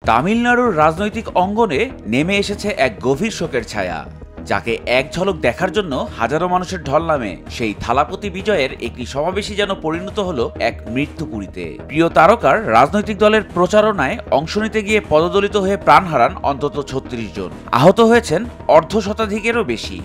তামিলনাড়ুর রাজনৈতিক অঙ্গনে নেমে এসেছে এক গভীর শোকের ছায়া, যাকে এক ঝলক দেখার জন্য হাজারো মানুষের ঢল নামে সেই থালাপতি বিজয়ের একটি সমাবেশই যেন পরিণত হলো এক মৃত্যুপুরীতে। প্রিয় তারকার রাজনৈতিক দলের প্রচারণায় অংশ নিতে গিয়ে পদদলিত হয়ে প্রাণ হারান অন্তত ৩৬ জন, আহত হয়েছেন অর্ধশতাধিকেরও বেশি।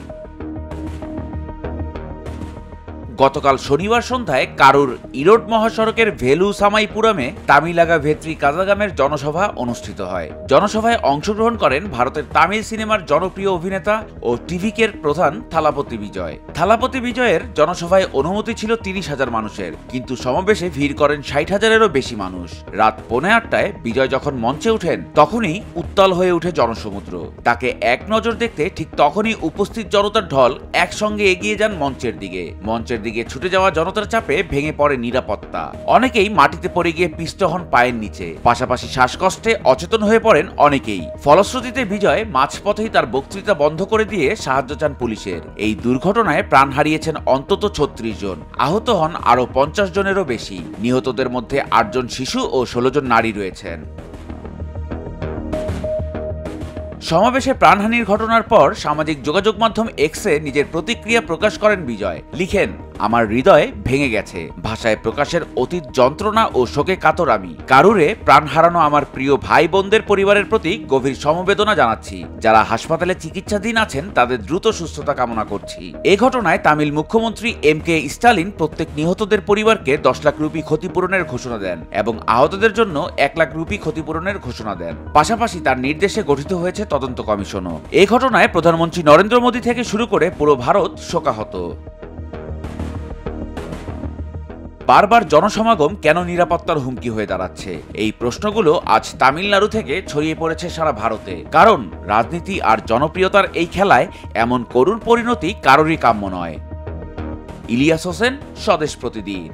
গতকাল শনিবার সন্ধ্যায় কারুর ইরোড মহাসড়কের ভেলুসামাইপুরমে তামিলাগা ভেত্রি কাজাগামের জনসভা অনুষ্ঠিত হয়। জনসভায় অংশগ্রহণ করেন ভারতের তামিল সিনেমার জনপ্রিয় অভিনেতা ও টিভিকের প্রধান থালাপতি বিজয়। থালাপতি বিজয়ের জনসভায় অনুমতি ছিল ৩০,০০০ মানুষের, কিন্তু সমাবেশে ভিড় করেন ৬০,০০০-এরও বেশি মানুষ। রাত ৮:৩০টায় বিজয় যখন মঞ্চে ওঠেন তখনই উত্তাল হয়ে ওঠে জনসমুদ্র। তাকে এক নজর দেখতে ঠিক তখনই উপস্থিত জনতার ঢল একসঙ্গে এগিয়ে যান মঞ্চের দিকে। দিকে ছুটে যাওয়া জনতার চাপে ভেঙে পড়ে নিরাপত্তা। অনেকেই মাটিতে পড়ে গিয়ে পিষ্ট হন পায়ের নিচে, পাশাপাশি শ্বাসকষ্টে অচেতন হয়ে পড়েন অনেকেই। ফলশ্রুতিতে বিজয় মাঝপথেই তার বক্তৃতা বন্ধ করে দিয়ে সাহায্য চান পুলিশের। এই দুর্ঘটনায় প্রাণ হারিয়েছেন অন্তত ৩৬ জন, আহত হন আরও ৫০ জনেরও বেশি। নিহতদের মধ্যে ৮ জন শিশু ও ১৬ জন নারী রয়েছেন। সমাবেশে প্রাণহানির ঘটনার পর সামাজিক যোগাযোগ মাধ্যম এক্সে নিজের প্রতিক্রিয়া প্রকাশ করেন বিজয়। লিখেন, আমার হৃদয় ভেঙে গেছে, ভাষায় প্রকাশের অতীত যন্ত্রণা ও শোকে কাতর আমি। কারুরে প্রাণ হারানো আমার প্রিয় ভাই বোনদের পরিবারের প্রতি গভীর সমবেদনা জানাচ্ছি। যারা হাসপাতালে চিকিৎসাধীন আছেন তাদের দ্রুত সুস্থতা কামনা করছি। এ ঘটনায় তামিল মুখ্যমন্ত্রী এম.কে. স্টালিন প্রত্যেক নিহতদের পরিবারকে ১০ লাখ রুপি ক্ষতিপূরণের ঘোষণা দেন এবং আহতদের জন্য ১ লাখ রুপি ক্ষতিপূরণের ঘোষণা দেন। পাশাপাশি তার নির্দেশে গঠিত হয়েছে তদন্ত কমিশনও। এই ঘটনায় প্রধানমন্ত্রী নরেন্দ্র মোদী থেকে শুরু করে পুরো ভারত শোকাহত। বারবার জনসমাগম কেন নিরাপত্তার হুমকি হয়ে দাঁড়াচ্ছে? এই প্রশ্নগুলো আজ তামিলনাড়ু থেকে ছড়িয়ে পড়েছে সারা ভারতে। কারণ রাজনীতি আর জনপ্রিয়তার এই খেলায় এমন করুণ পরিণতি কারোরই কাম্য নয়। ইলিয়াস হোসেন, স্বদেশ প্রতিদিন।